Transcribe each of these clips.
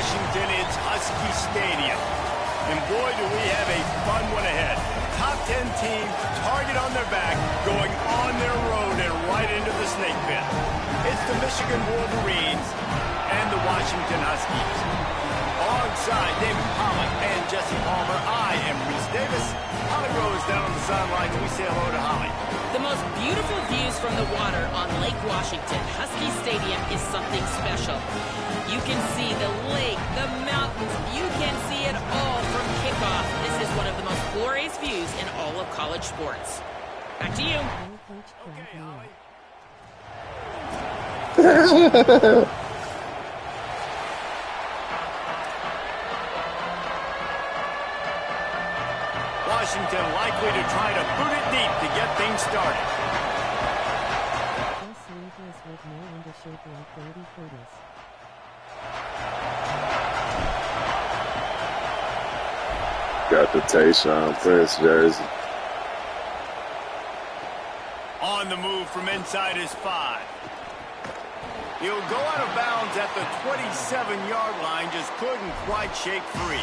Washington, it's Husky Stadium. And boy, do we have a fun one ahead. Top 10 team, target on their back, going on their road and right into the snake pit. It's the Michigan Wolverines and the Washington Huskies. Alongside David Pollock and Jesse Palmer, I am Reese Davis. Holly Rose down on the sidelines, and we say hello to Holly. The most beautiful views from the water on Lake Washington. Husky Stadium is something special. You can see the lake, the mountains. You can see it all from kickoff. This is one of the most glorious views in all of college sports. Back to you. Okay, Holly. Washington likely to try to boot it deep to get things started. Got the Tayshaun Prince jersey. On the move from inside his 5. He'll go out of bounds at the 27-yard line, just couldn't quite shake free.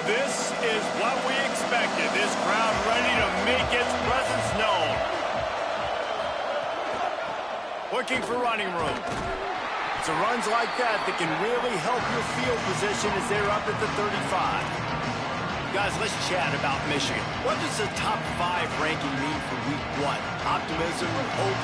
This is what we expected. This crowd ready to make its presence known. Looking for running room. It's runs like that that can really help your field position as they're up at the 35. Guys, let's chat about Michigan. What does the top 5 ranking mean for week 1? Optimism, hope?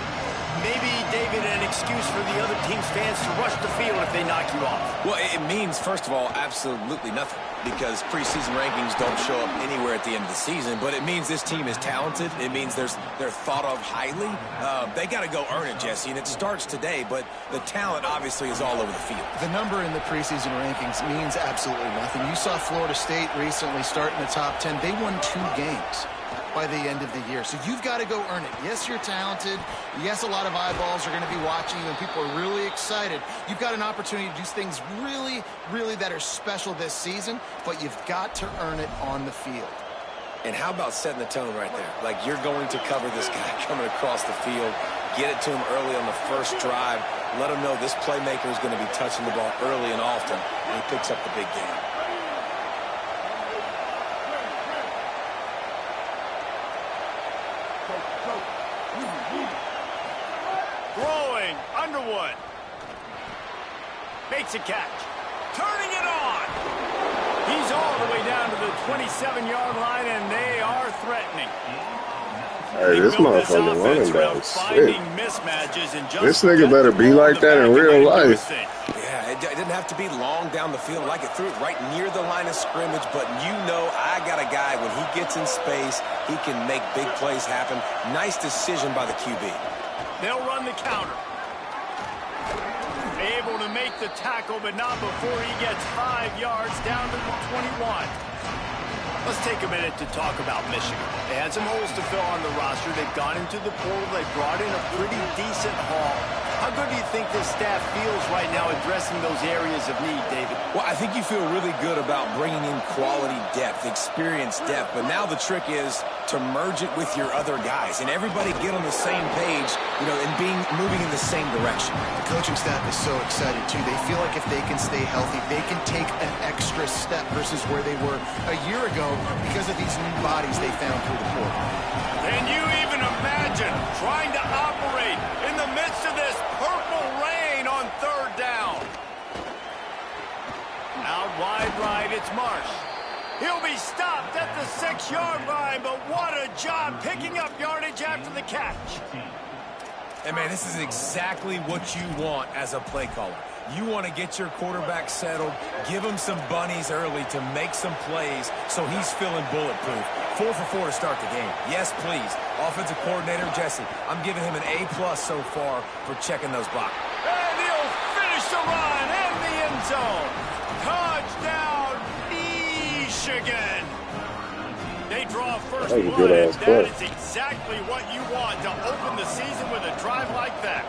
Maybe, David, an excuse for the other team's fans to rush the field if they knock you off. Well, it means, first of all, absolutely nothing, because preseason rankings don't show up anywhere at the end of the season, but it means this team is talented. It means they're thought of highly. They got to go earn it, Jesse, and it starts today, but the talent obviously is all over the field. The number in the preseason rankings means absolutely nothing. You saw Florida State recently start in the top 10. They won 2 games by the end of the year. So you've got to go earn it. Yes, you're talented. Yes, a lot of eyeballs are going to be watching you, and people are really excited. You've got an opportunity to do things really, really that are special this season, but you've got to earn it on the field. And how about setting the tone right there? Like, you're going to cover this guy coming across the field, get it to him early on the first drive, let him know this playmaker is going to be touching the ball early and often, and he picks up the big game. Throwing, Underwood. Makes a catch. Turning it on. He's all the way down to the 27-yard line, and they are threatening. Hey, this motherfucking running back is sick. Mismatches and just this nigga better be like that in real life. Yeah, it didn't have to be long down the field. Like, it threw it right near the line of scrimmage, but you know I got a guy, when he gets in space, he can make big plays happen. Nice decision by the QB. They'll run the counter. Able to make the tackle, but not before he gets 5 yards down to the 21. Let's take a minute to talk about Michigan. They had some holes to fill on the roster. They've gone into the portal. They brought in a pretty decent haul. How good do you think this staff feels right now addressing those areas of need, David? Well, I think you feel really good about bringing in quality depth, experience depth, but now the trick is to merge it with your other guys and everybody get on the same page, you know, and moving in the same direction. The coaching staff is so excited, too. They feel like if they can stay healthy, they can take an extra step versus where they were a year ago because of these new bodies they found through the portal. Can you even imagine trying to operate in the midst of this purple rain on 3rd down? Out wide right, it's Marsh. He'll be stopped at the 6-yard line, but what a job picking up yardage after the catch. And, man, this is exactly what you want as a play caller. You want to get your quarterback settled, give him some bunnies early to make some plays so he's feeling bulletproof. 4 for 4 to start the game. Yes, please. Offensive coordinator Jesse, I'm giving him an A+ so far for checking those blocks. And he'll finish the run in the end zone. Touchdown, Michigan. They draw first blood, and that is exactly what you want to open the season with a drive like that.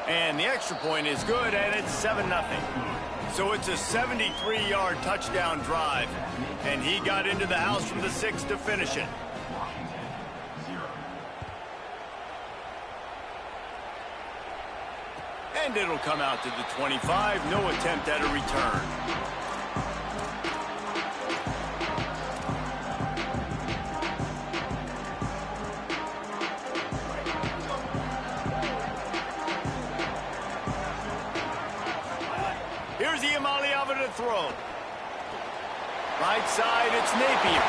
And the extra point is good, and it's 7-0. So it's a 73-yard touchdown drive, and he got into the house from the 6 to finish it. And it'll come out to the 25. No attempt at a return. Here's to throw. Right side, it's Napier.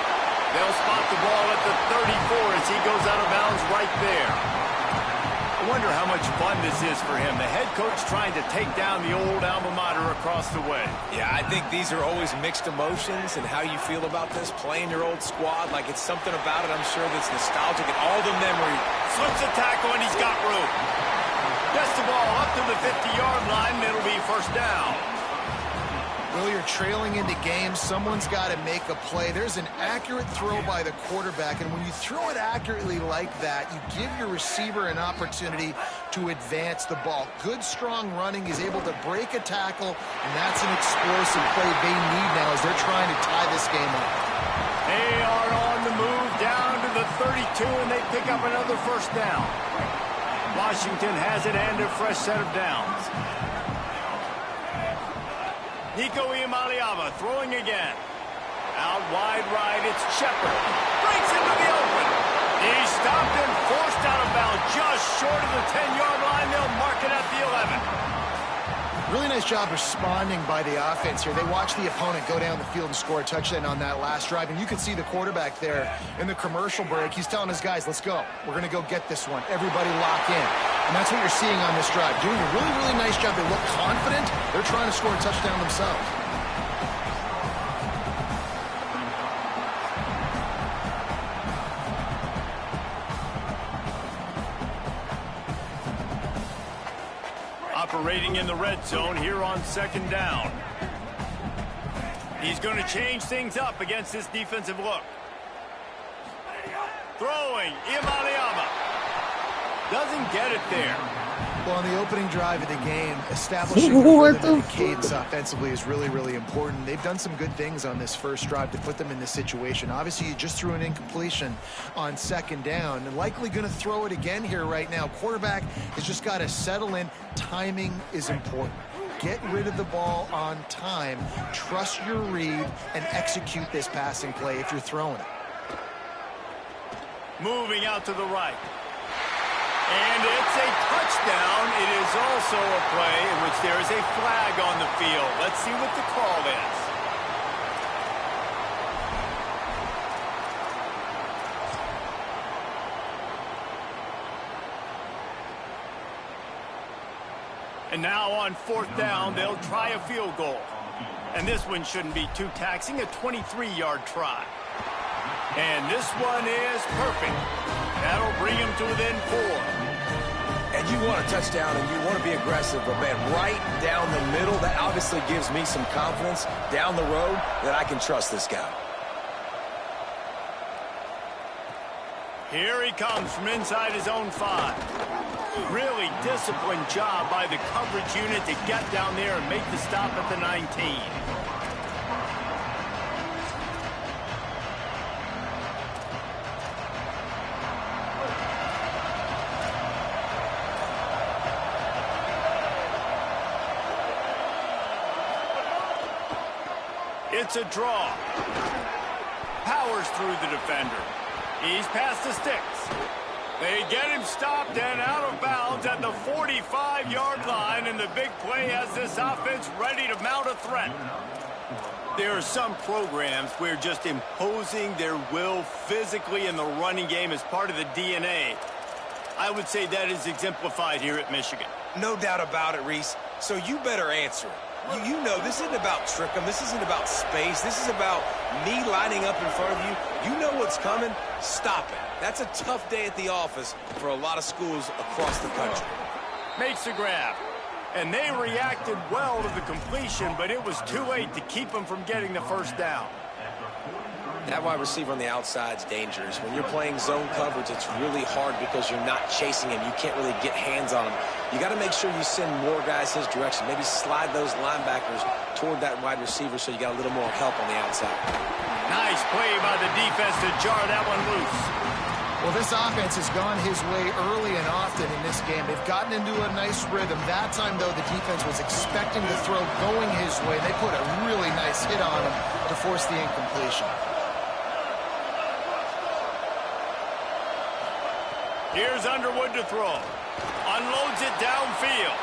They'll spot the ball at the 34 as he goes out of bounds right there. I wonder how much fun this is for him. The head coach trying to take down the old alma mater across the way. Yeah, I think these are always mixed emotions, and how you feel about this, playing your old squad, like it's something about it, I'm sure, that's nostalgic and all the memory. Flips a tackle, and he's got room. Gets the ball up to the 50-yard line, and it'll be first down. Well, you're trailing into games. Someone's got to make a play. There's an accurate throw by the quarterback, and when you throw it accurately like that, you give your receiver an opportunity to advance the ball. Good, strong running. He's able to break a tackle, and that's an explosive play they need now as they're trying to tie this game up. They are on the move down to the 32, and they pick up another first down. Washington has it and a fresh set of downs. Nico Iamaleava throwing again. Out wide right, it's Shepard. Breaks into the open. He's stopped and forced out of bounds just short of the 10-yard line. They'll mark it at the 11. Really nice job responding by the offense here. They watched the opponent go down the field and score a touchdown on that last drive. And you can see the quarterback there in the commercial break. He's telling his guys, let's go. We're going to go get this one. Everybody lock in. And that's what you're seeing on this drive. Doing a really, really nice job. They look confident. They're trying to score a touchdown themselves. Operating in the red zone here on second down. He's going to change things up against this defensive look. Throwing, Iamaleava. Doesn't get it there. Well, on the opening drive of the game, establishing the rhythm and cadence offensively is really, really important. They've done some good things on this first drive to put them in this situation. Obviously, you just threw an incompletion on second down and likely going to throw it again here right now. Quarterback has just got to settle in. Timing is important. Get rid of the ball on time. Trust your read and execute this passing play if you're throwing it. Moving out to the right. And it's a touchdown. It is also a play in which there is a flag on the field. Let's see what the call is. And now on fourth down, they'll try a field goal. And this one shouldn't be too taxing, a 23-yard try. And this one is perfect. That'll bring him to within 4. And you want a touchdown and you want to be aggressive, but man, right down the middle, that obviously gives me some confidence down the road that I can trust this guy. Here he comes from inside his own 5. Really disciplined job by the coverage unit to get down there and make the stop at the 19. It's a draw. Powers through the defender. He's past the sticks. They get him stopped and out of bounds at the 45-yard line, and the big play has this offense ready to mount a threat. There are some programs where just imposing their will physically in the running game is part of the DNA. I would say that is exemplified here at Michigan. No doubt about it, Reese. So you better answer it. You know, this isn't about trick 'em. This isn't about space. This is about me lining up in front of you. You know what's coming. Stop it. That's a tough day at the office for a lot of schools across the country. Makes the grab. And they reacted well to the completion, but it was too late to keep them from getting the first down. That wide receiver on the outside is dangerous. When you're playing zone coverage, it's really hard because you're not chasing him. You can't really get hands on him. you got to make sure you send more guys his direction. Maybe slide those linebackers toward that wide receiver so you got a little more help on the outside. Nice play by the defense to jar that one loose. Well, this offense has gone his way early and often in this game. They've gotten into a nice rhythm. That time, though, the defense was expecting the throw going his way. They put a really nice hit on him to force the incompletion. Here's Underwood to throw. Unloads it downfield.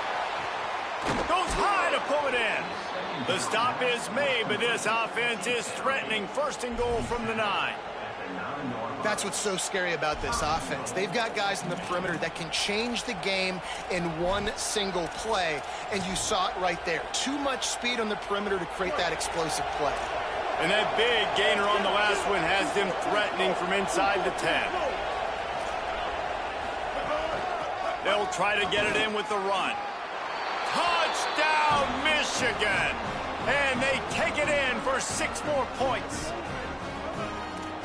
Goes high to pull it in. The stop is made, but this offense is threatening. First and goal from the 9. That's what's so scary about this offense. They've got guys in the perimeter that can change the game in one single play, and you saw it right there. Too much speed on the perimeter to create that explosive play. And that big gainer on the last one has them threatening from inside the 10. They'll try to get it in with the run. Touchdown, Michigan! And they take it in for 6 more points.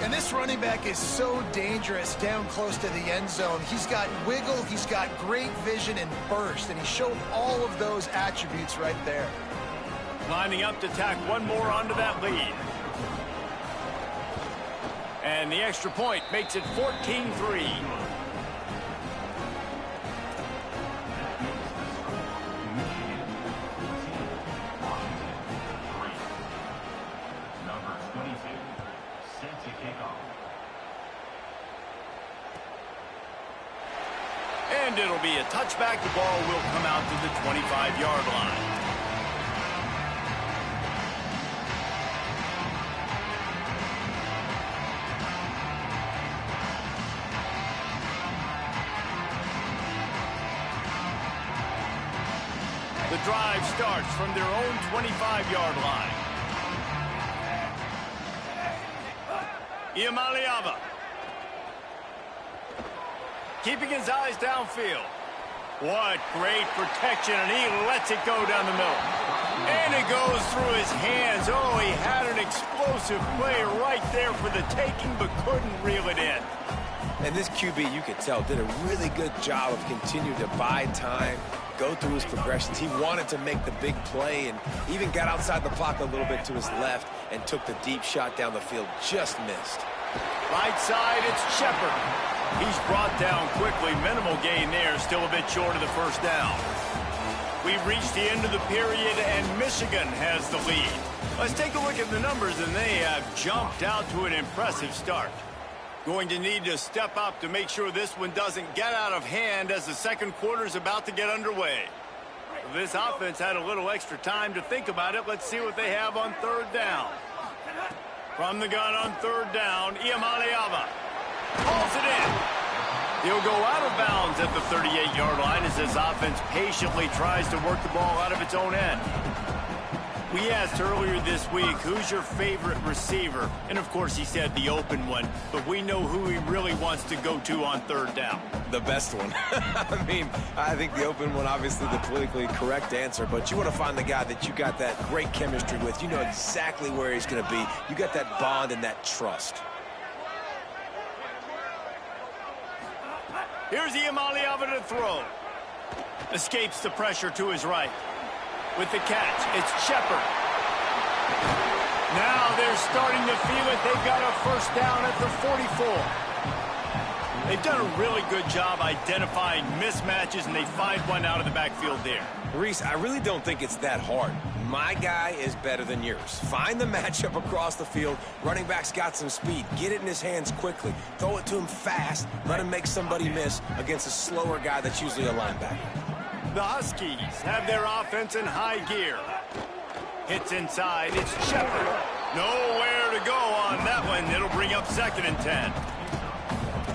And this running back is so dangerous down close to the end zone. He's got wiggle, he's got great vision and burst, and he showed all of those attributes right there. Lining up to tack one more onto that lead. And the extra point makes it 14-3. And it'll be a touchback. The ball will come out to the 25-yard line. The drive starts from their own 25-yard line. Iamaleava. Keeping his eyes downfield. What great protection, and he lets it go down the middle. And it goes through his hands. Oh, he had an explosive play right there for the taking, but couldn't reel it in. And this QB, you could tell, did a really good job of continuing to buy time, go through his progressions. He wanted to make the big play and even got outside the pocket a little bit to his left and took the deep shot down the field. Just missed. Right side, it's Shepard. He's brought down quickly. Minimal gain there, still a bit short of the first down. We've reached the end of the period, and Michigan has the lead. Let's take a look at the numbers, and they have jumped out to an impressive start. Going to need to step up to make sure this one doesn't get out of hand as the second quarter is about to get underway. This offense had a little extra time to think about it. Let's see what they have on third down. From the gun on third down, Iamaleava pulls it in. He'll go out of bounds at the 38-yard line as this offense patiently tries to work the ball out of its own end. We asked earlier this week, who's your favorite receiver? And, of course, he said the open one. But we know who he really wants to go to on third down. The best one. I mean, I think the open one, obviously the politically correct answer. But you want to find the guy that you got that great chemistry with. You know exactly where he's going to be. You got that bond and that trust. Here's Iamaleava to throw. Escapes the pressure to his right. With the catch, it's Shepard. Now they're starting to feel it. They've got a first down at the 44. They've done a really good job identifying mismatches, and they find one out of the backfield there. Reese, I really don't think it's that hard. My guy is better than yours. Find the matchup across the field. Running back's got some speed. Get it in his hands quickly. Throw it to him fast. Let him make somebody miss against a slower guy that's usually a linebacker. The Huskies have their offense in high gear. Hits inside. It's Shepard. Nowhere to go on that one. It'll bring up 2nd and 10.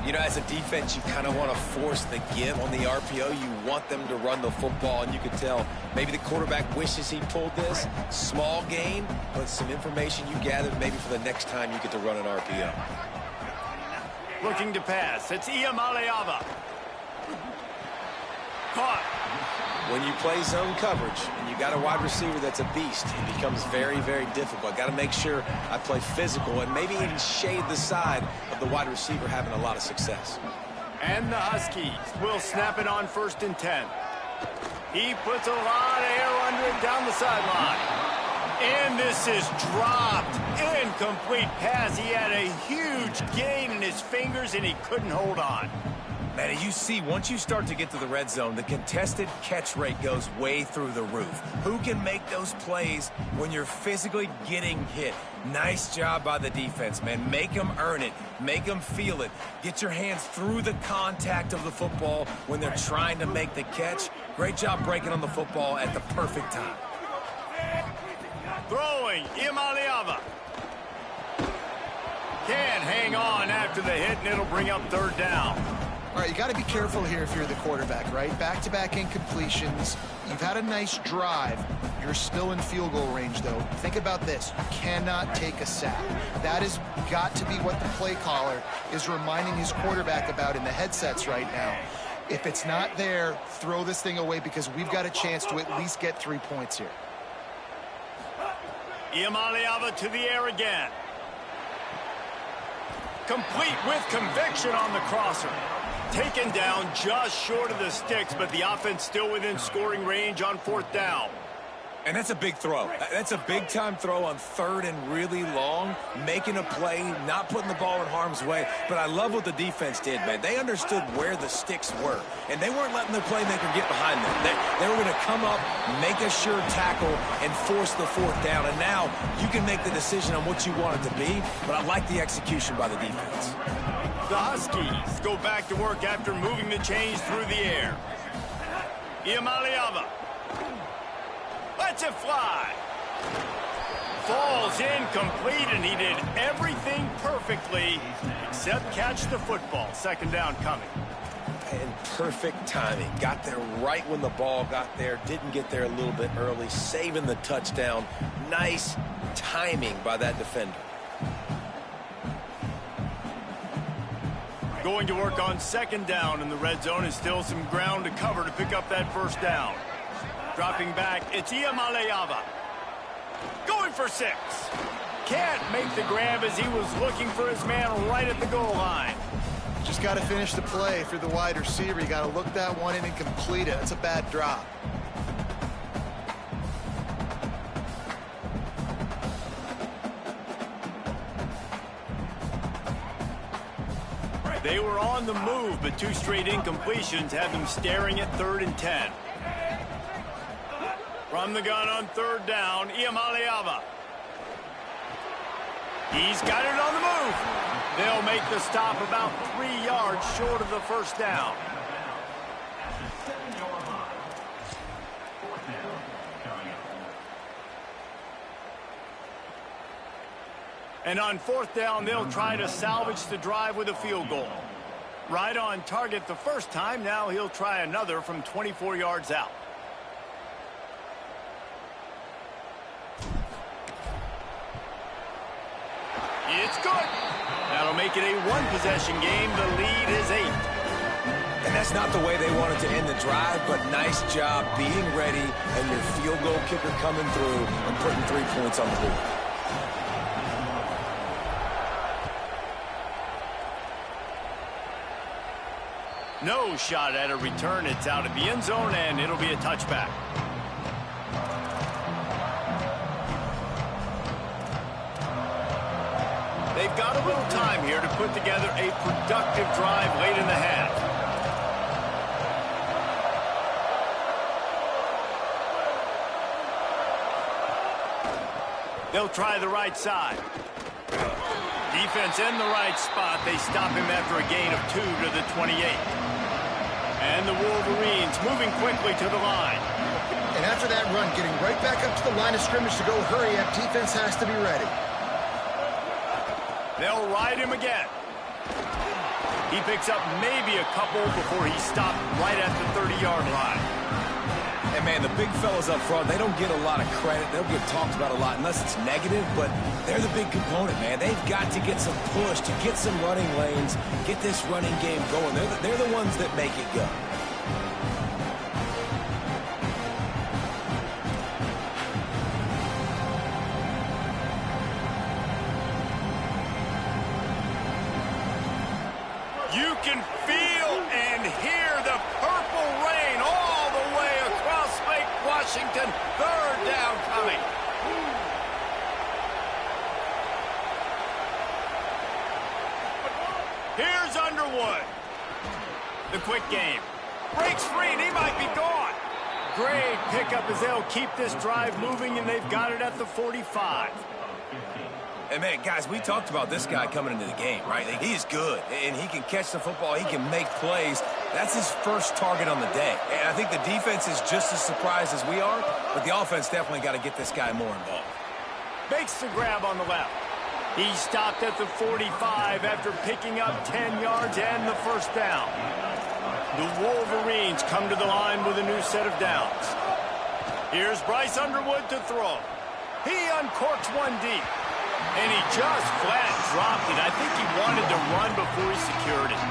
You know, as a defense, you kind of want to force the give on the RPO. You want them to run the football, and you could tell maybe the quarterback wishes he pulled this. Small gain, but some information you gathered maybe for the next time you get to run an RPO. Looking to pass. It's Iamaleava. Caught. When you play zone coverage and you got a wide receiver that's a beast, it becomes very, very difficult. Got to make sure I play physical and maybe even shade the side of the wide receiver having a lot of success. And the Huskies will snap it on 1st and 10. He puts a lot of air under it down the sideline. And this is dropped. Incomplete pass. He had a huge gain in his fingers, and he couldn't hold on. Man, you see, once you start to get to the red zone, the contested catch rate goes way through the roof. Who can make those plays when you're physically getting hit? Nice job by the defense, man. Make them earn it. Make them feel it. Get your hands through the contact of the football when they're trying to make the catch. Great job breaking on the football at the perfect time. Throwing, Imaliava. Can't hang on after the hit, and it'll bring up third down. All right, you got to be careful here if you're the quarterback, right? Back-to-back incompletions. You've had a nice drive. You're still in field goal range, though. Think about this. You cannot take a sack. That has got to be what the play caller is reminding his quarterback about in the headsets right now. If it's not there, throw this thing away because we've got a chance to at least get 3 points here. Imaliava to the air again. Complete with conviction on the crosser. Taken down just short of the sticks, but the offense still within scoring range on fourth down. And that's a big throw. That's a big-time throw on third and really long, making a play, not putting the ball in harm's way. But I love what the defense did, man. They understood where the sticks were, and they weren't letting their playmaker get behind them. They were going to come up, make a sure tackle, and force the fourth down. And now you can make the decision on what you want it to be, but I like the execution by the defense. The Huskies go back to work after moving the chains through the air. Imaliava. Lets it fly. Falls incomplete, and he did everything perfectly except catch the football. Second down coming. And perfect timing. Got there right when the ball got there. Didn't get there a little bit early. Saving the touchdown. Nice timing by that defender. Going to work on second down in the red zone, and still some ground to cover to pick up that first down. Dropping back, it's Imaliava. Going for 6. Can't make the grab as he was looking for his man right at the goal line. Just got to finish the play for the wide receiver. You got to look that one in and complete it. That's a bad drop. They were on the move, but 2 straight incompletions had them staring at 3rd and 10. From the gun on third down, Imaliava. He's got it on the move. They'll make the stop about 3 yards short of the first down. And on fourth down, they'll try to salvage the drive with a field goal. Right on target the first time. Now he'll try another from 24 yards out. It's good. That'll make it a 1-possession game. The lead is 8. And that's not the way they wanted to end the drive, but nice job being ready and your field goal kicker coming through and putting 3 points on the board. No shot at a return. It's out of the end zone, and it'll be a touchback. They've got a little time here to put together a productive drive late in the half. They'll try the right side. Defense in the right spot. They stop him after a gain of 2 to the 28. And the Wolverines moving quickly to the line. And after that run, getting right back up to the line of scrimmage to go hurry up, defense has to be ready. They'll ride him again. He picks up maybe a couple before he stopped right at the 30-yard line. And, man, the big fellas up front, they don't get a lot of credit. They'll get talked about a lot unless it's negative, but they're the big component, man. They've got to get some push, to get some running lanes, get this running game going. They're the ones that make it go. You can feel and hear the purple rain all the way Washington. Third down coming. Here's Underwood. The quick game. Breaks free, and he might be gone. Great pickup as they'll keep this drive moving, and they've got it at the 45. And, man, guys, we talked about this guy coming into the game, right? He's good, and he can catch the football. He can make plays. That's his first target on the day. And I think the defense is just as surprised as we are, but the offense definitely got to get this guy more involved. Makes the grab on the left. He stopped at the 45 after picking up 10 yards and the first down. The Wolverines come to the line with a new set of downs. Here's Bryce Underwood to throw. He uncorks one deep. And he just flat dropped it. I think he wanted to run before he secured it.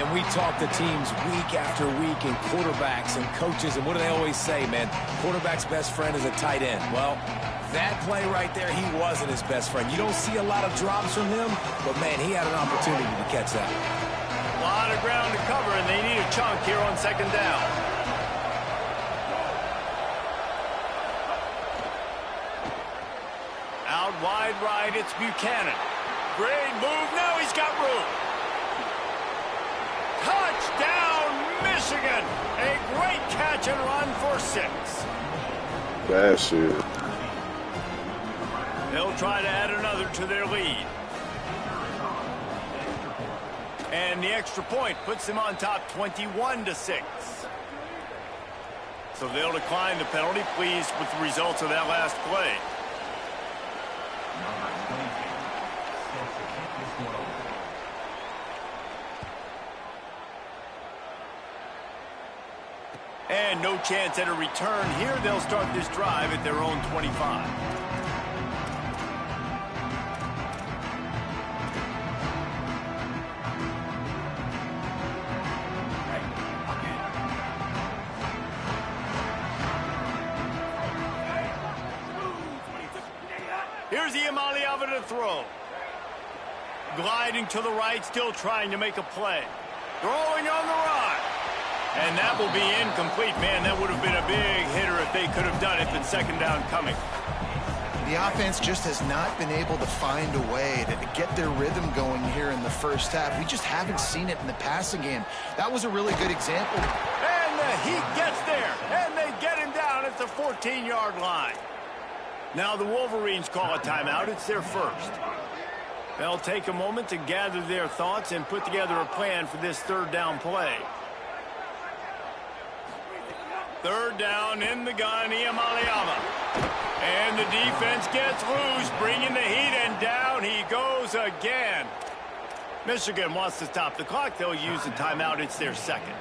And we talk to teams week after week and quarterbacks and coaches, and what do they always say, man? Quarterback's best friend is a tight end. Well, that play right there, he wasn't his best friend. You don't see a lot of drops from him, but, man, he had an opportunity to catch that. A lot of ground to cover, and they need a chunk here on second down. Out wide right, it's Buchanan. Great move. Now he's got room. Touchdown, Michigan. A great catch and run for 6. Bad shit. They'll try to add another to their lead. And the extra point puts them on top 21-6. So they'll decline the penalty, pleased with the results of that last play. And no chance at a return here. They'll start this drive at their own 25. Here's Iamaleava to throw. Gliding to the right, still trying to make a play. Throwing on the run. And that will be incomplete. Man, that would have been a big hitter if they could have done it, but second down coming. The offense just has not been able to find a way to get their rhythm going here in the first half. We just haven't seen it in the passing game. That was a really good example. And the Heat gets there, and they get him down at the 14-yard line. Now the Wolverines call a timeout. It's their first. They'll take a moment to gather their thoughts and put together a plan for this third down play. Third down in the gun, Iamaleava. And the defense gets loose, bringing the Heat, and down he goes again. Michigan wants to stop the clock. They'll use the timeout. It's their second.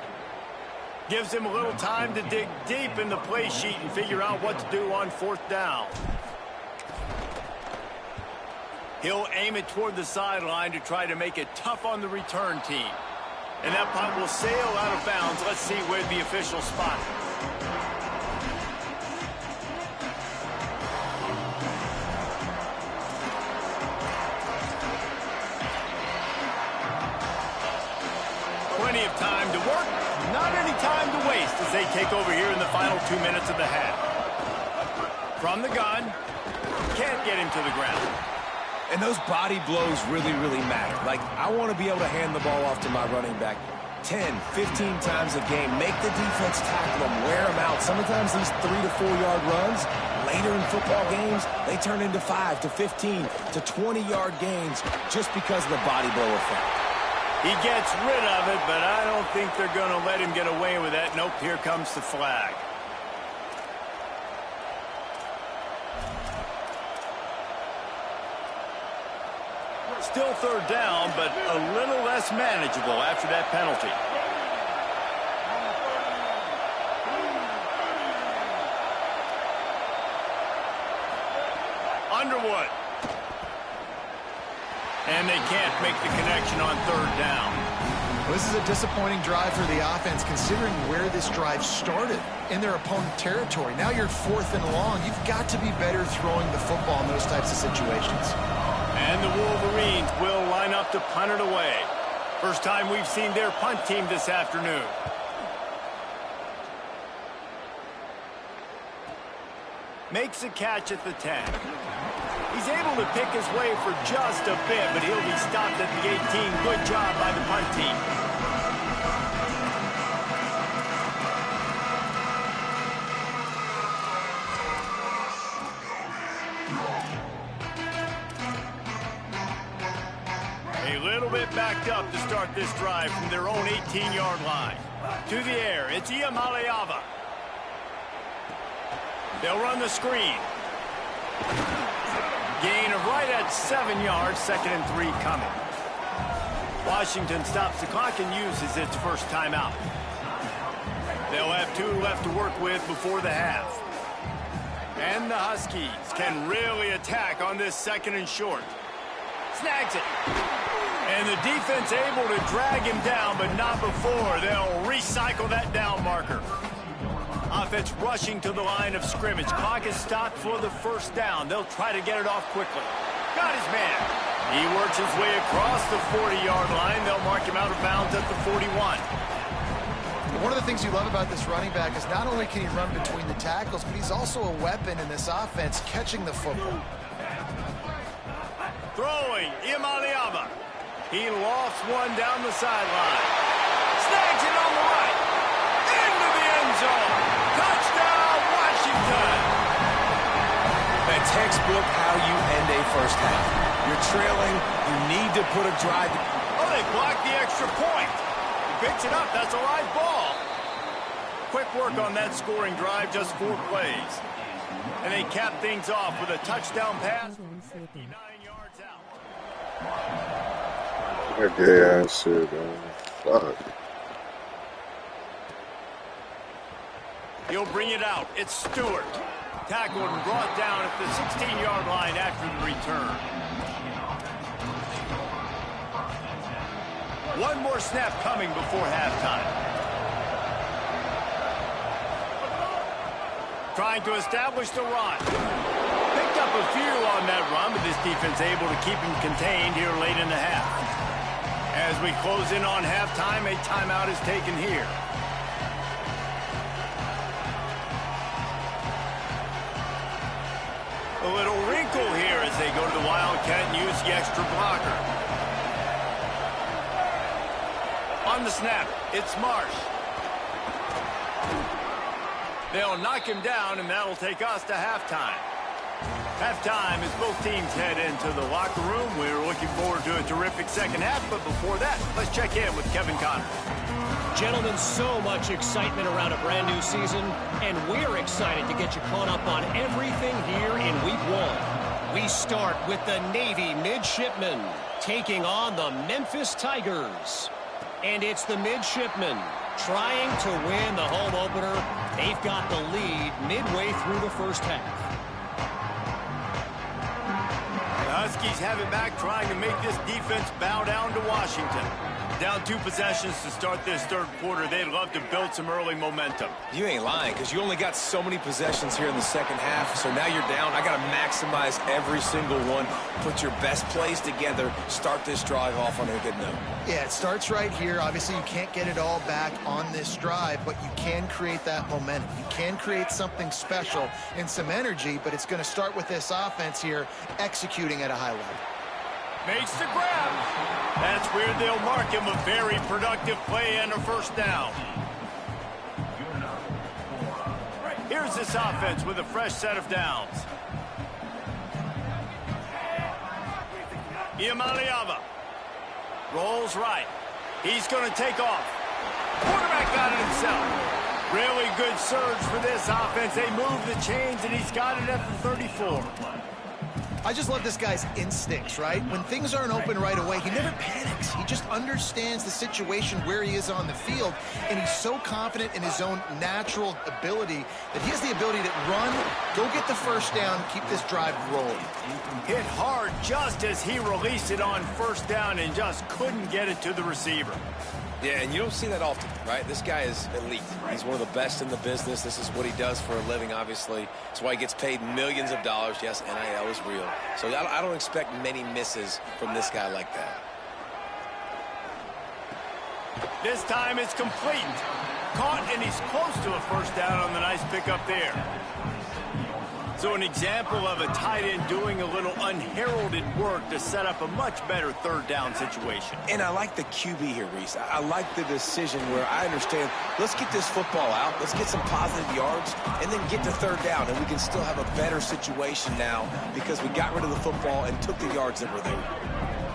Gives them a little time to dig deep in the play sheet and figure out what to do on fourth down. He'll aim it toward the sideline to try to make it tough on the return team. And that punt will sail out of bounds. Let's see where the official spot it. Plenty of time to work, not any time to waste as they take over here in the final 2 minutes of the half. From the gun, can't get him to the ground. And those body blows really, really matter. Like, I want to be able to hand the ball off to my running back 10, 15 times a game. Make the defense tackle them, wear them out. Sometimes these 3 to 4 yard runs, later in football games, they turn into 5 to 15 to 20 yard gains just because of the body blow effect. He gets rid of it, but I don't think they're going to let him get away with that. Nope, here comes the flag. Still third down, but a little less manageable after that penalty. Underwood. And they can't make the connection on third down. Well, this is a disappointing drive for the offense, considering where this drive started in their opponent territory. Now you're 4th and long. You've got to be better throwing the football in those types of situations. And the Wolverines will line up to punt it away. First time we've seen their punt team this afternoon. Makes a catch at the 10. He's able to pick his way for just a bit, but he'll be stopped at the 18. Good job by the punt team. A little bit backed up to start this drive from their own 18-yard line. To the air, it's Iamaleava. They'll run the screen. Gain of right at 7 yards, 2nd and 3 coming. Washington stops the clock and uses its first timeout. They'll have 2 left to work with before the half. And the Huskies can really attack on this 2nd and short. Snags it. And the defense able to drag him down, but not before. They'll recycle that down marker. Offense rushing to the line of scrimmage. Clock is stopped for the first down. They'll try to get it off quickly. Got his man. He works his way across the 40-yard line. They'll mark him out of bounds at the 41. One of the things you love about this running back is not only can he run between the tackles, but he's also a weapon in this offense, catching the football. Throwing, Iamaleava. He lofts one down the sideline. Snags it on the right. Into the end zone. Touchdown, Washington. A textbook how you end a first half. You're trailing. You need to put a drive. Oh, they blocked the extra point. He picks it up. That's a live ball. Quick work on that scoring drive, just 4 plays. And they cap things off with a touchdown pass. 59 yards out. That gay ass shit, man. Fuck. He'll bring it out. It's Stewart. Tackled and brought down at the 16-yard line after the return. One more snap coming before halftime. Trying to establish the run. Picked up a few on that run, but this defense able to keep him contained here late in the half. As we close in on halftime, a timeout is taken here. A little wrinkle here as they go to the Wildcat and use the extra blocker. On the snap, it's Marsh. They'll knock him down, and that'll take us to halftime. Halftime as both teams head into the locker room. We're looking forward to a terrific second half, but before that, let's check in with Kevin Connors. Gentlemen, so much excitement around a brand new season, and we're excited to get you caught up on everything here in Week 1. We start with the Navy Midshipmen taking on the Memphis Tigers. And it's the Midshipmen trying to win the home opener. They've got the lead midway through the first half. The Huskies have it back, trying to make this defense bow down to Washington. Down 2 possessions to start this third quarter. They'd love to build some early momentum. You ain't lying, because you only got so many possessions here in the second half, so now you're down. I got to maximize every single one. Put your best plays together. Start this drive off on a good note. Yeah, it starts right here. Obviously, you can't get it all back on this drive, but you can create that momentum. You can create something special and some energy, but it's going to start with this offense here executing at a high level. Makes the grab. That's where they'll mark him. A very productive play and a first down. Here's this offense with a fresh set of downs. Iamaleava rolls right. He's going to take off. Quarterback got it himself. Really good surge for this offense. They move the chains, and he's got it at the 34. I just love this guy's instincts, right? When things aren't open right away, he never panics. He just understands the situation where he is on the field, and he's so confident in his own natural ability that he has the ability to run, go get the first down, keep this drive rolling. Hit hard just as he released it on first down and just couldn't get it to the receiver. Yeah, and you don't see that often, right? This guy is elite. He's one of the best in the business. This is what he does for a living, obviously. That's why he gets paid millions of dollars. Yes, NIL is real. So I don't expect many misses from this guy like that. This time it's complete. Caught, and he's close to a first down on the nice pickup there. So an example of a tight end doing a little unheralded work to set up a much better third down situation. And I like the QB here, Reese. I like the decision where I understand, let's get this football out, let's get some positive yards, and then get to third down, and we can still have a better situation now because we got rid of the football and took the yards that were there.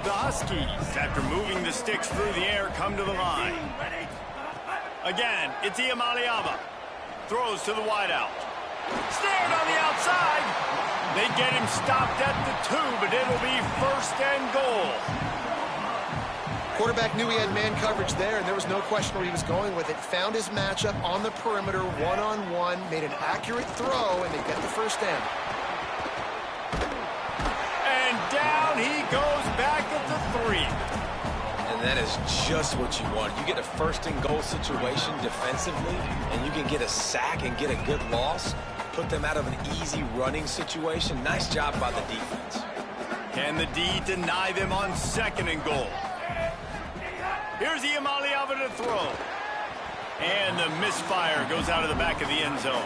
The Huskies, after moving the sticks through the air, come to the line. Again, it's Iamaleava. Throws to the wideout. Snared on the outside. They get him stopped at the 2, but it'll be 1st and goal. Quarterback knew he had man coverage there, and there was no question where he was going with it. Found his matchup on the perimeter, one-on-one, made an accurate throw, and they get the 1st down. And down he goes back at the 3. And that is just what you want. You get a 1st and goal situation defensively, and you can get a sack and get a good loss, put them out of an easy running situation. Nice job by the defense. Can the D deny them on 2nd and goal? Here's Iamaleava to throw. And the misfire goes out of the back of the end zone.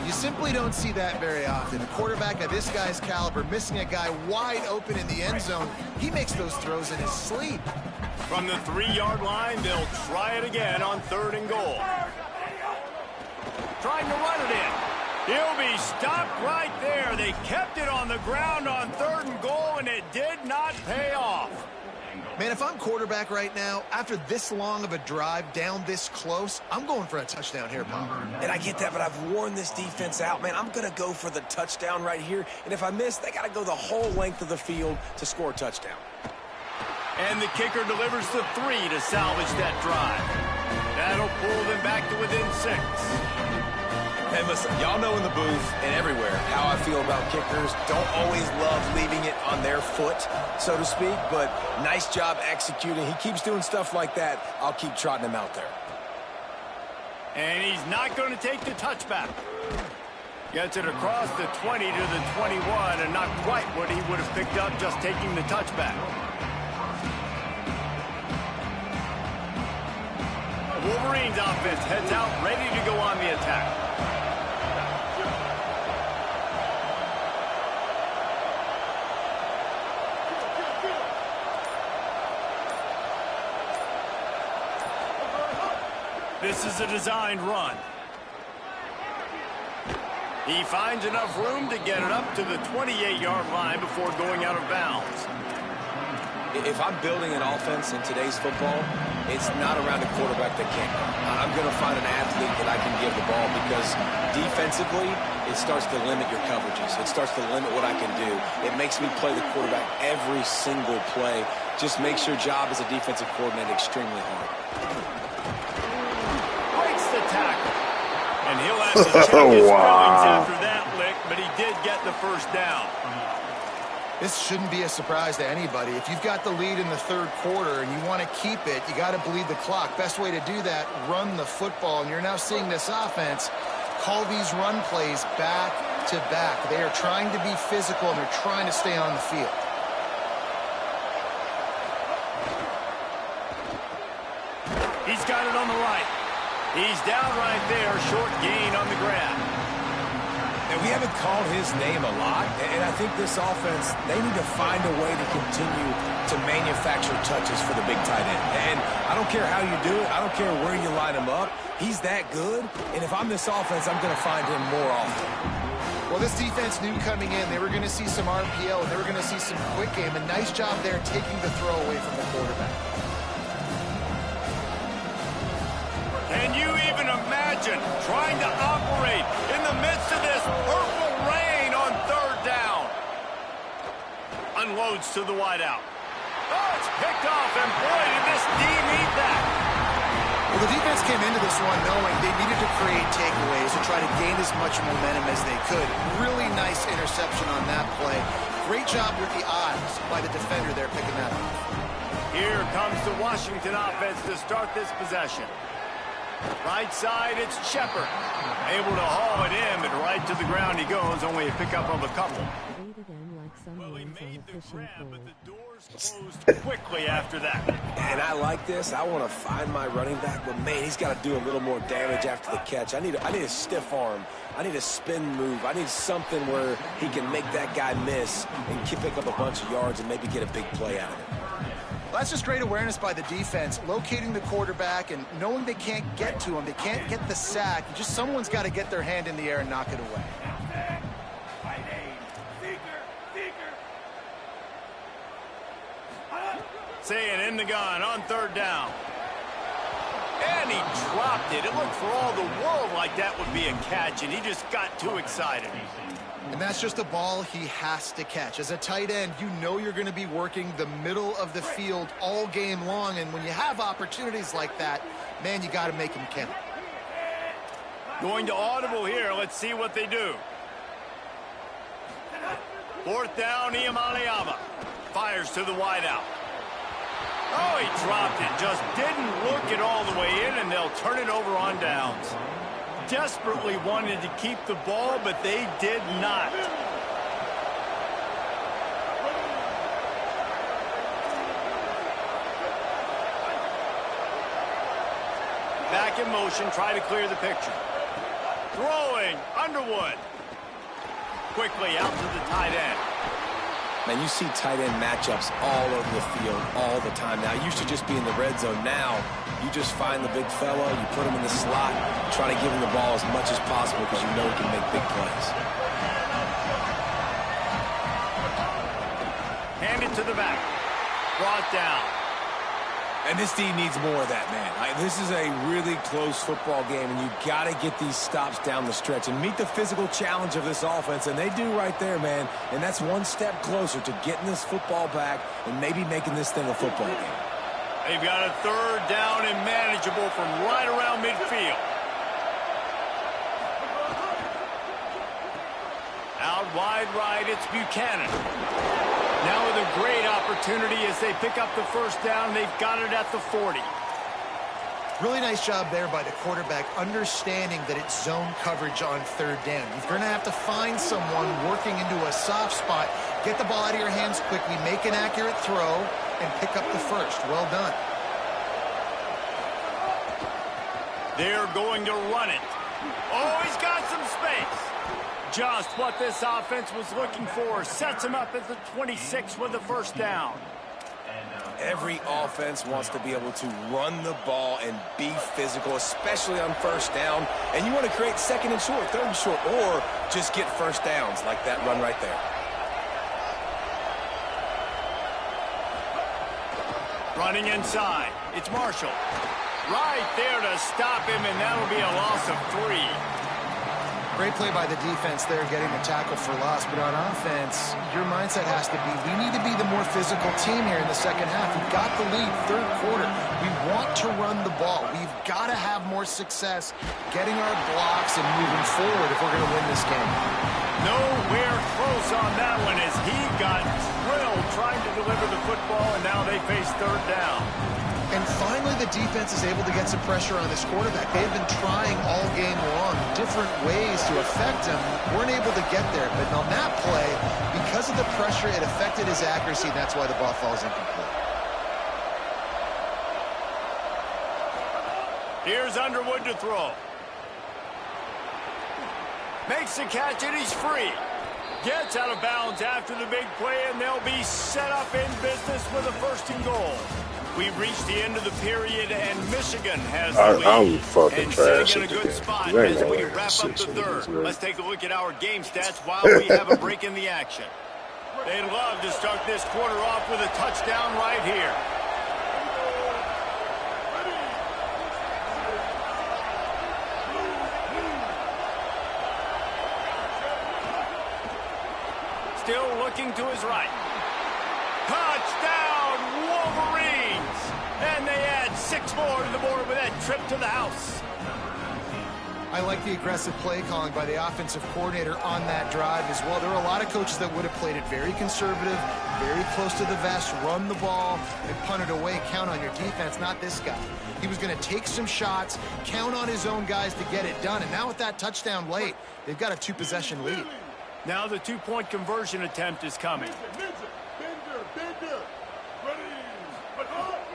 You simply don't see that very often. A quarterback of this guy's caliber missing a guy wide open in the end zone. He makes those throws in his sleep. From the 3-yard line, they'll try it again on 3rd and goal. Trying to run it in. He'll be stopped right there. They kept it on the ground on 3rd and goal, and it did not pay off. Man, if I'm quarterback right now, after this long of a drive down this close, I'm going for a touchdown here, Pop. And I get that, but I've worn this defense out, man. I'm going to go for the touchdown right here. And if I miss, they got to go the whole length of the field to score a touchdown. And the kicker delivers the 3 to salvage that drive. That'll pull them back to within 6. Hey, listen, y'all know in the booth and everywhere how I feel about kickers. Don't always love leaving it on their foot, so to speak, but nice job executing. He keeps doing stuff like that. I'll keep trotting him out there. And he's not going to take the touchback. Gets it across the 20 to the 21, and not quite what he would have picked up just taking the touchback. Wolverines offense heads out, ready to go on the attack. This is a designed run. He finds enough room to get it up to the 28-yard line before going out of bounds. If I'm building an offense in today's football, it's not around a quarterback that can't run. I'm going to find an athlete that I can give the ball because defensively, it starts to limit your coverages. It starts to limit what I can do. It makes me play the quarterback every single play. Just makes your job as a defensive coordinator extremely hard. Breaks the tackle. And he'll have to check his feelings after that lick, but he did get the 1st down. This shouldn't be a surprise to anybody. If you've got the lead in the 3rd quarter and you want to keep it, you got to bleed the clock. Best way to do that, run the football. And you're now seeing this offense call these run plays back to back. They are trying to be physical, and they're trying to stay on the field. He's got it on the right. He's down right there, short gain on the grab. And we haven't called his name a lot, and I think this offense, they need to find a way to continue to manufacture touches for the big tight end. And I don't care how you do it. I don't care where you line him up. He's that good, and if I'm this offense, I'm going to find him more often. Well, this defense knew coming in they were going to see some RPO, and they were going to see some quick game. A nice job there taking the throw away from the quarterback. Can you even imagine trying to operate in the midst of this purple rain on 3rd down? Unloads to the wideout. Oh, it's picked off, and boy, did this D need that. Well, the defense came into this one knowing they needed to create takeaways to try to gain as much momentum as they could. Really nice interception on that play. Great job with the eyes by the defender there picking that up. Here comes the Washington offense to start this possession. Right side, it's Shepard. Able to haul it in, but right to the ground he goes, only a pickup of a couple. Well, he made the grab, but the doors closed quickly after that. And I like this. I want to find my running back, but man, he's got to do a little more damage after the catch. I need a stiff arm. I need a spin move. I need something where he can make that guy miss and pick up a bunch of yards and maybe get a big play out of it. Well, that's just great awareness by the defense, locating the quarterback and knowing they can't get to him. They can't get the sack. Just someone's got to get their hand in the air and knock it away. Saying in the gun on third down. And he dropped it. It looked for all the world like that would be a catch, and he just got too excited. And that's just a ball he has to catch. As a tight end, you know you're going to be working the middle of the field all game long, and when you have opportunities like that, man, you got to make them count. Going to audible here. Let's see what they do. Fourth down, Iamaleava. Fires to the wideout. Oh, he dropped it. Just didn't look it all the way in, and they'll turn it over on downs. Desperately wanted to keep the ball, but they did not. Back in motion, try to clear the picture. Throwing, Underwood. Quickly out to the tight end. Man, you see tight end matchups all over the field all the time now. It used to just be in the red zone. Now, you just find the big fella, you put him in the slot, try to give him the ball as much as possible because you know he can make big plays. Hand it to the back. Brought down. And this team needs more of that, man. This is a really close football game, and you got to get these stops down the stretch and meet the physical challenge of this offense, and they do right there, man. And that's one step closer to getting this football back and maybe making this thing a football game. They've got a third down and manageable from right around midfield. Out wide right, it's Buchanan. Now with a great opportunity as they pick up the first down. They've got it at the 40. Really nice job there by the quarterback, understanding that it's zone coverage on third down. You're going to have to find someone working into a soft spot, get the ball out of your hands quickly, make an accurate throw, and pick up the first. Well done. They're going to run it. Oh, he's got some space. Just what this offense was looking for. Sets him up at the 26 with the first down. Every offense wants to be able to run the ball and be physical, especially on first down. And you want to create second and short, third and short, or just get first downs like that run right there. Running inside. It's Marshall. Right there to stop him, and that'll be a loss of 3. Great play by the defense there, getting the tackle for loss. But on offense, your mindset has to be, we need to be the more physical team here in the second half. We've got the lead, third quarter. We want to run the ball. We've got to have more success getting our blocks and moving forward if we're going to win this game. Nowhere close on that one as he got drilled trying to deliver the football, and now they face third down. And finally, the defense is able to get some pressure on this quarterback. They've been trying all game long different ways to affect him. Weren't able to get there. But on that play, because of the pressure, it affected his accuracy. And that's why the ball falls incomplete. Here's Underwood to throw. Makes the catch, and he's free. Gets out of bounds after the big play, and they'll be set up in business with a first and goal. We've reached the end of the period, and Michigan has the lead. I'm fucking and trash sitting at in a the good game. spot They ain't as gonna we win wrap up 6 the minutes, third. man. Let's take a look at our game stats while we have a break in the action. They'd love to start this quarter off with a touchdown right here. Still looking to his right. Touchdown, Wolverines! And they add 6 more to the board with that trip to the house. I like the aggressive play calling by the offensive coordinator on that drive as well. There are a lot of coaches that would have played it very conservative, very close to the vest, run the ball, and punt it away. Count on your defense, not this guy. He was going to take some shots, count on his own guys to get it done. And now with that touchdown late, they've got a 2-possession lead. Now the two-point conversion attempt is coming.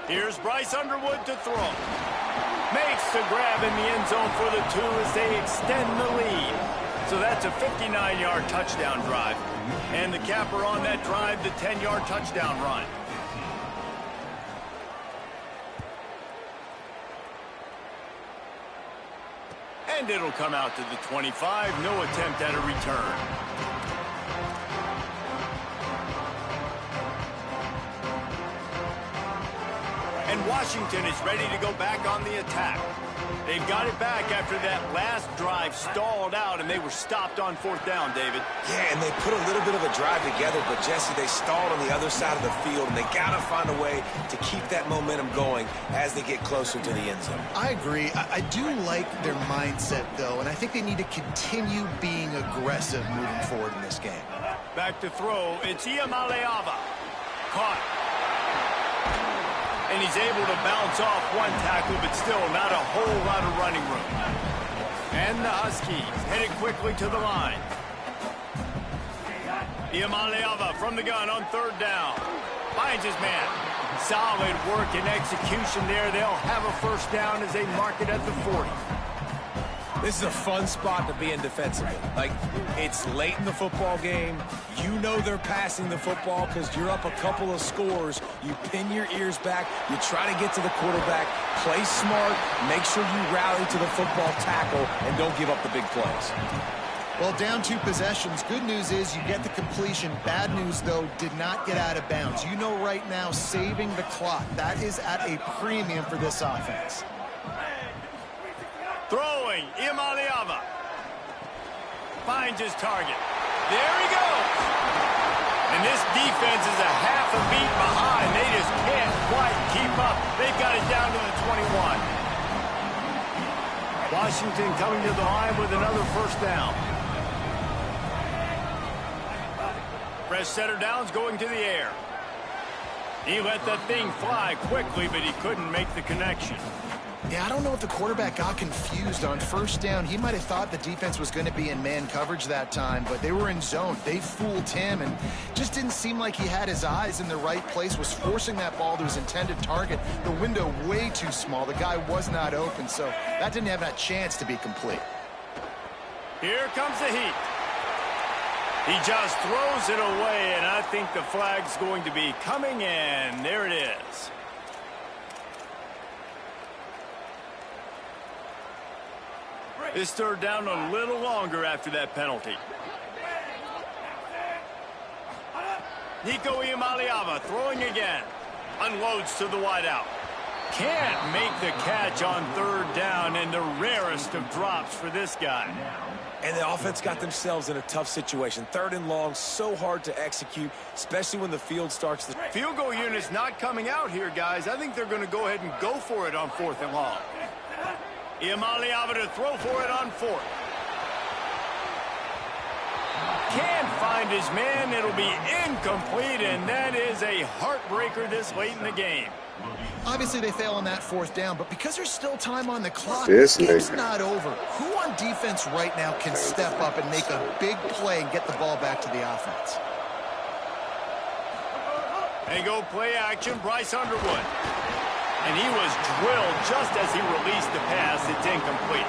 Here's Bryce Underwood to throw. Makes the grab in the end zone for the 2 as they extend the lead. So that's a 59-yard touchdown drive. And the capper on that drive, the 10-yard touchdown run. And it'll come out to the 25. No attempt at a return. And Washington is ready to go back on the attack. They've got it back after that last drive stalled out, and they were stopped on 4th down, David. Yeah, and they put a little bit of a drive together, but, Jesse, they stalled on the other side of the field, and they got to find a way to keep that momentum going as they get closer to the end zone. I agree. I do like their mindset, though, and I think they need to continue being aggressive moving forward in this game. Back to throw. It's Iamaleava. Caught. And he's able to bounce off one tackle, but still not a whole lot of running room. And the Huskies headed quickly to the line. Iamaleava from the gun on 3rd down. Finds his man. Solid work and execution there. They'll have a 1st down as they mark it at the 40. This is a fun spot to be in defensively. Like, it's late in the football game. You know they're passing the football because you're up a couple of scores. You pin your ears back. You try to get to the quarterback. Play smart. Make sure you rally to the football tackle and don't give up the big plays. Well, down 2 possessions. Good news is you get the completion. Bad news, though, did not get out of bounds. You know right now, saving the clock. That is at a premium for this offense. Throwing, Iamaleava. Finds his target. There he goes. And this defense is a half a beat behind. They just can't quite keep up. They've got it down to the 21. Washington coming to the line with another 1st down. Fresh setter downs going to the air. He let that thing fly quickly, but he couldn't make the connection. Yeah, I don't know if the quarterback got confused on 1st down. He might have thought the defense was going to be in man coverage that time, but they were in zone. They fooled him and just didn't seem like he had his eyes in the right place, was forcing that ball to his intended target. The window way too small. The guy was not open, so that didn't have that chance to be complete. Here comes the heat. He just throws it away, and I think the flag's going to be coming in. There it is. This 3rd down a little longer after that penalty. Nico Iamaleava throwing again. Unloads to the wideout. Can't make the catch on 3rd down, and the rarest of drops for this guy. And the offense got themselves in a tough situation. 3rd and long, so hard to execute, especially when the field starts. The field goal unit's not coming out here, guys. I think they're going to go ahead and go for it on 4th and long. Iamaleava to throw for it on 4th. Can't find his man. It'll be incomplete, and that is a heartbreaker this late in the game. Obviously, they fail on that 4th down, but because there's still time on the clock, This the game's nigga. not over. Who on defense right now can step up and make a big play and get the ball back to the offense? They go play action, Bryce Underwood. And he was drilled just as he released the pass. It's incomplete.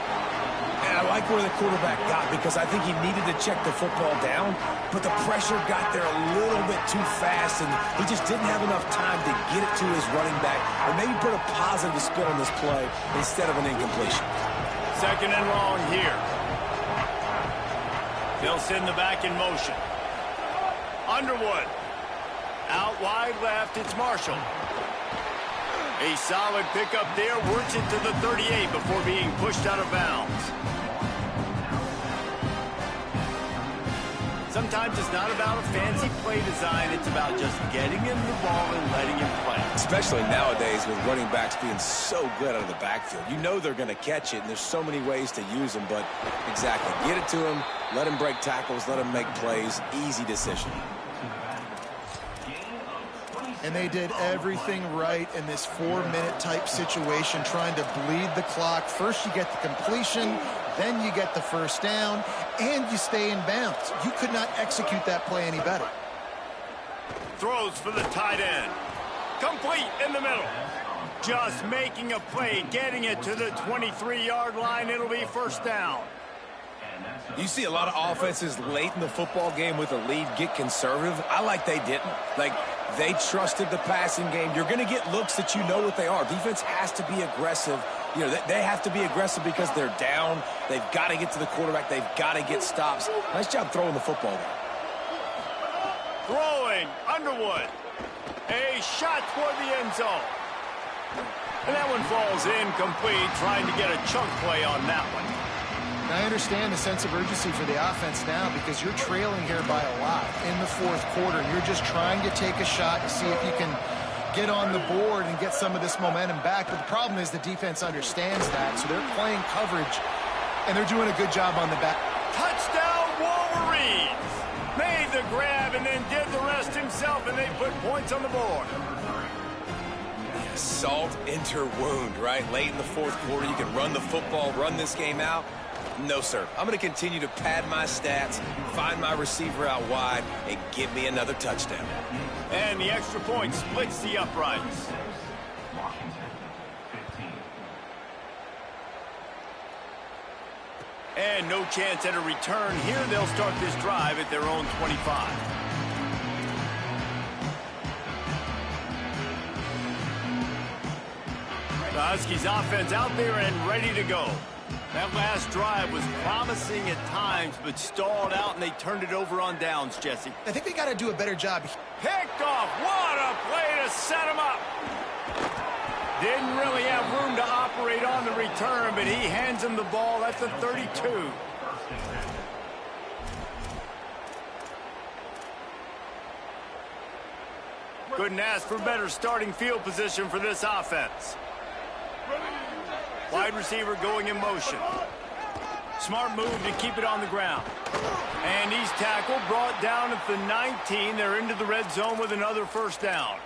And I like where the quarterback got because I think he needed to check the football down, but the pressure got there a little bit too fast, and he just didn't have enough time to get it to his running back or maybe put a positive spin on this play instead of an incompletion. 2nd and long here. They'll send the back in motion. Underwood. Out wide left, it's Marshall. A solid pickup there, works it to the 38 before being pushed out of bounds. Sometimes it's not about a fancy play design, it's about just getting him the ball and letting him play. Especially nowadays with running backs being so good out of the backfield. You know they're going to catch it, and there's so many ways to use them, but exactly, get it to him, let him break tackles, let him make plays, easy decision. And they did everything right in this 4-minute type situation, trying to bleed the clock. First, you get the completion, Then you get the first down, and you stay in bounds. You could not execute that play any better. Throws for the tight end. Complete in the middle. Just making a play, getting it to the 23-yard line. It'll be first down. You see a lot of offenses late in the football game with a lead get conservative. I like they didn't. Like, they trusted the passing game. You're going to get looks that you know what they are. Defense has to be aggressive. You know, they have to be aggressive because they're down. They've got to get to the quarterback. They've got to get stops. Nice job throwing the football there. Throwing, Underwood. A shot toward the end zone. And that one falls incomplete, trying to get a chunk play on that one. I understand the sense of urgency for the offense now because you're trailing here by a lot in the fourth quarter. You're just trying to take a shot to see if you can get on the board and get some of this momentum back. But the problem is the defense understands that, so they're playing coverage, and they're doing a good job on the back. Touchdown, Wolverines! Made the grab and then did the rest himself, and they put points on the board. Salt into wound, right? Late in the fourth quarter, you can run the football, run this game out. No, sir. I'm going to continue to pad my stats, find my receiver out wide, and give me another touchdown. And the extra point splits the uprights. And no chance at a return here. They'll start this drive at their own 25. The Huskies offense out there and ready to go. That last drive was promising at times, but stalled out, and they turned it over on downs, Jesse. I think they got to do a better job. Picked off. What a play to set him up. Didn't really have room to operate on the return, but he hands him the ball at the 32. Couldn't ask for better starting field position for this offense. Wide receiver going in motion. Smart move to keep it on the ground. And he's tackled, brought down at the 19. They're into the red zone with another first down.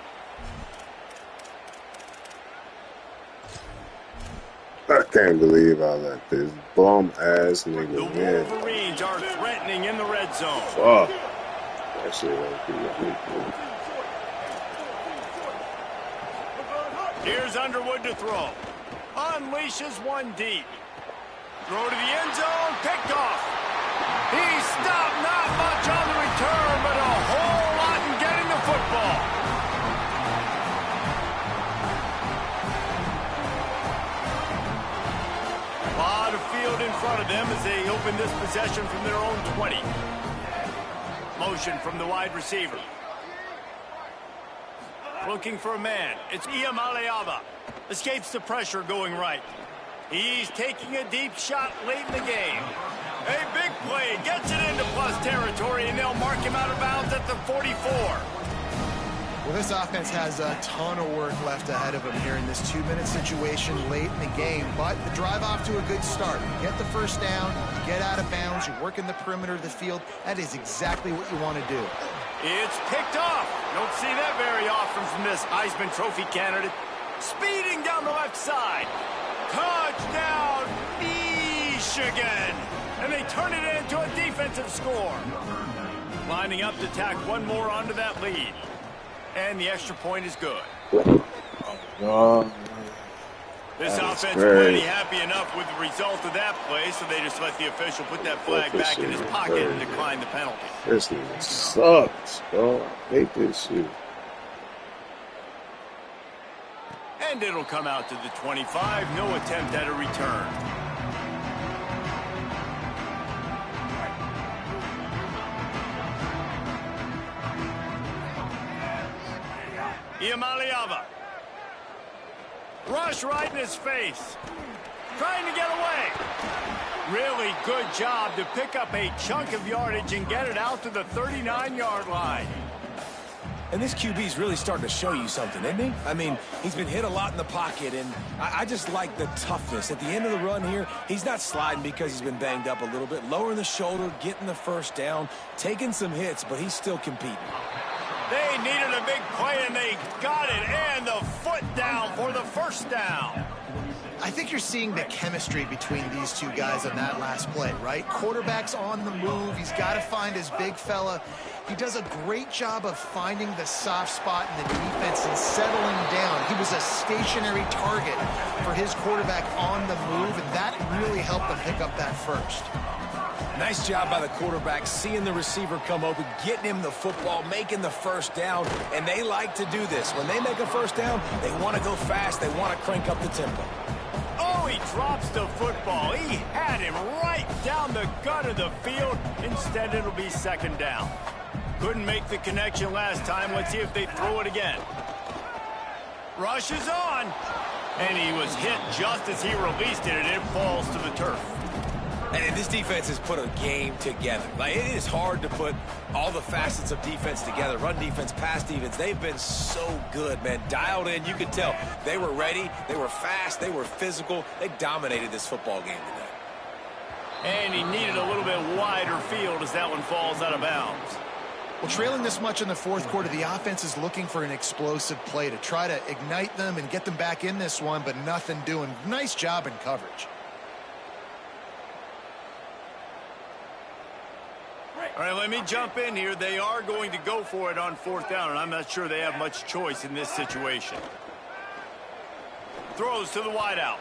I can't believe I let this bum-ass nigga The win. Wolverines are threatening in the red zone. Fuck. That shit won't be nothing. Here's Underwood to throw. Unleashes one deep. Throw to the end zone, picked off. He stopped, not much on the return, but a whole lot in getting the football. A lot of field in front of them as they open this possession from their own 20. Motion from the wide receiver. Looking for a man. It's Iamaleava. Escapes the pressure going right. He's taking a deep shot late in the game. A big play. Gets it into plus territory, and they'll mark him out of bounds at the 44. Well, this offense has a ton of work left ahead of them here in this 2-minute situation late in the game. But the drive off to a good start. You get the first down, you get out of bounds, you work in the perimeter of the field. That is exactly what you want to do. It's picked off. Don't see that very often from this Heisman Trophy candidate. Speeding down the left side. Touchdown, Michigan. And they turn it into a defensive score. Lining up to tack one more onto that lead. And the extra point is good. Oh, This That's offense great. plenty happy enough with the result of that play, so they just let the official put that flag back in his pocket and decline the penalty. this nigga sucks, bro. I hate this shit. And it'll come out to the 25. No attempt at a return. Iamaleava. Rush right in his face. Trying to get away. Really good job to pick up a chunk of yardage and get it out to the 39-yard line. And this QB's really starting to show you something, isn't he? I mean, he's been hit a lot in the pocket, and I just like the toughness. At the end of the run here, he's not sliding because he's been banged up a little bit. Lowering the shoulder, getting the first down, taking some hits, but he's still competing. They needed a big play, and they got it. And the foot down for the first down. I think you're seeing the chemistry between these two guys on that last play, right? Quarterback's on the move. He's got to find his big fella. He does a great job of finding the soft spot in the defense and settling down. He was a stationary target for his quarterback on the move, and that really helped him pick up that first. Nice job by the quarterback, seeing the receiver come open, getting him the football, making the first down, and they like to do this. When they make a first down, they want to go fast, they want to crank up the tempo. Oh, he drops the football. He had him right down the gut of the field. Instead, it'll be second down. Couldn't make the connection last time. Let's see if they throw it again. Rush is on. And he was hit just as he released it, and it falls to the turf. And this defense has put a game together. Like, it is hard to put all the facets of defense together. Run defense, pass defense. They've been so good, man. Dialed in. You could tell they were ready. They were fast. They were physical. They dominated this football game today. And he needed a little bit wider field as that one falls out of bounds. Well, trailing this much in the fourth quarter, the offense is looking for an explosive play to try to ignite them and get them back in this one, but nothing doing. Nice job in coverage. All right, let me jump in here. They are going to go for it on fourth down, and I'm not sure they have much choice in this situation. Throws to the wideout.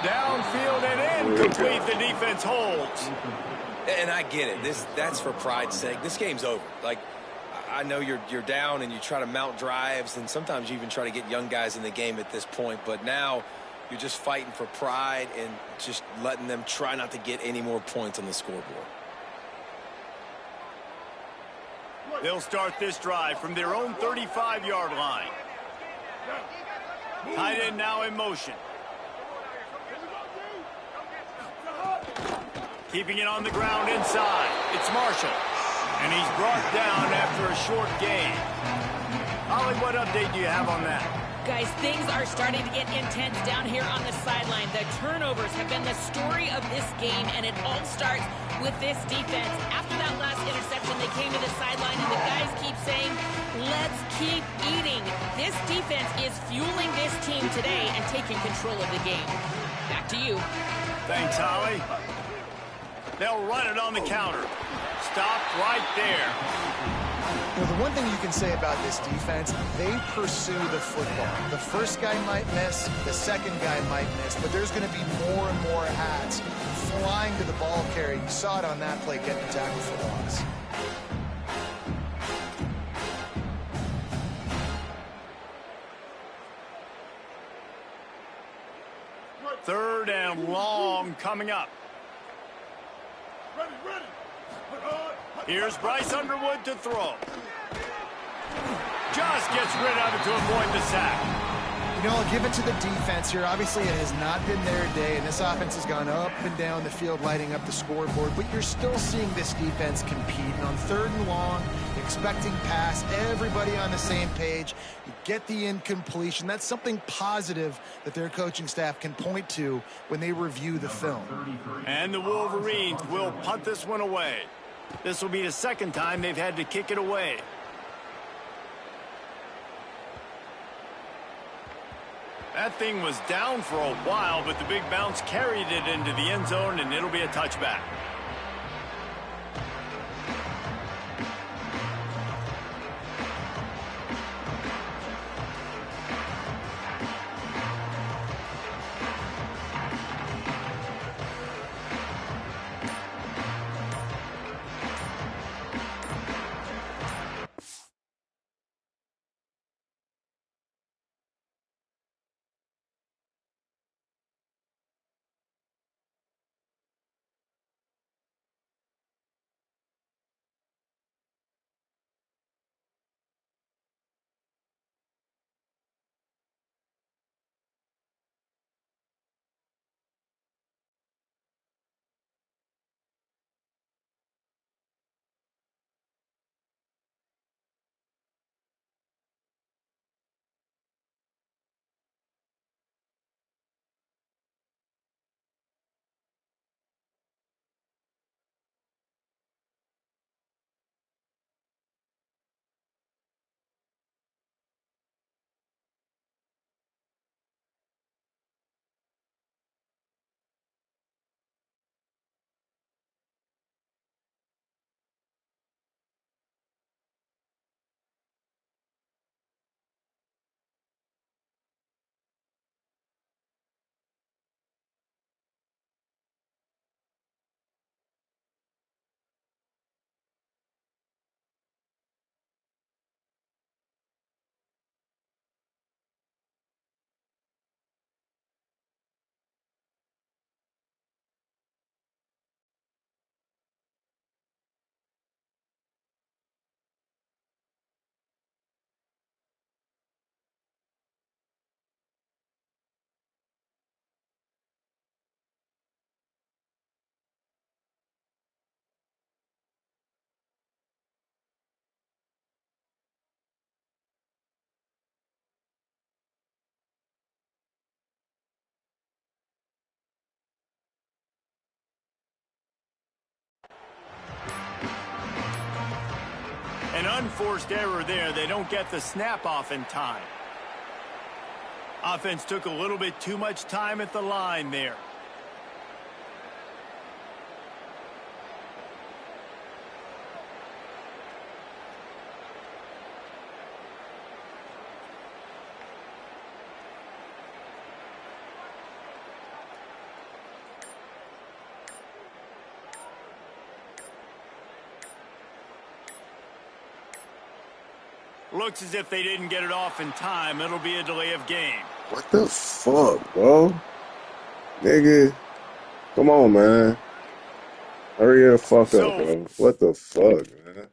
Downfield and incomplete. The defense holds. And I get it. That's for pride's sake. This game's over. Like, I know you're down and you try to mount drives, and sometimes you even try to get young guys in the game at this point. But now you're just fighting for pride and just letting them try not to get any more points on the scoreboard. They'll start this drive from their own 35-yard line. Tight end now in motion. Keeping it on the ground inside. It's Marshall. And he's brought down after a short gain. Holly, what update do you have on that? Guys, things are starting to get intense down here on the sideline. The turnovers have been the story of this game, and it all starts with this defense. After that last interception, they came to the sideline, and the guys keep saying, let's keep eating. This defense is fueling this team today and taking control of the game. Back to you. Thanks, Holly. They'll run it on the counter. Stopped right there. Well, the one thing you can say about this defense, they pursue the football. The first guy might miss, the second guy might miss, but there's going to be more and more hats flying to the ball carrier. You saw it on that play, getting a tackle for loss. Third and long coming up. Here's Bryce Underwood to throw. Just gets rid of it to avoid the sack. You know, I'll give it to the defense here. Obviously, it has not been their day, and this offense has gone up and down the field, lighting up the scoreboard, but you're still seeing this defense compete. And on third and long, expecting pass, everybody on the same page. You get the incompletion. That's something positive that their coaching staff can point to when they review the film. And the Wolverines will punt this one away. This will be the second time they've had to kick it away. That thing was down for a while, but the big bounce carried it into the end zone, and it'll be a touchback. unforced error there. They don't get the snap off in time. Offense took a little bit too much time at the line there. Looks as if they didn't get it off in time. It'll be a delay of game. What the fuck, bro? Nigga. Come on, man. Hurry the fuck up, bro. What the fuck, man?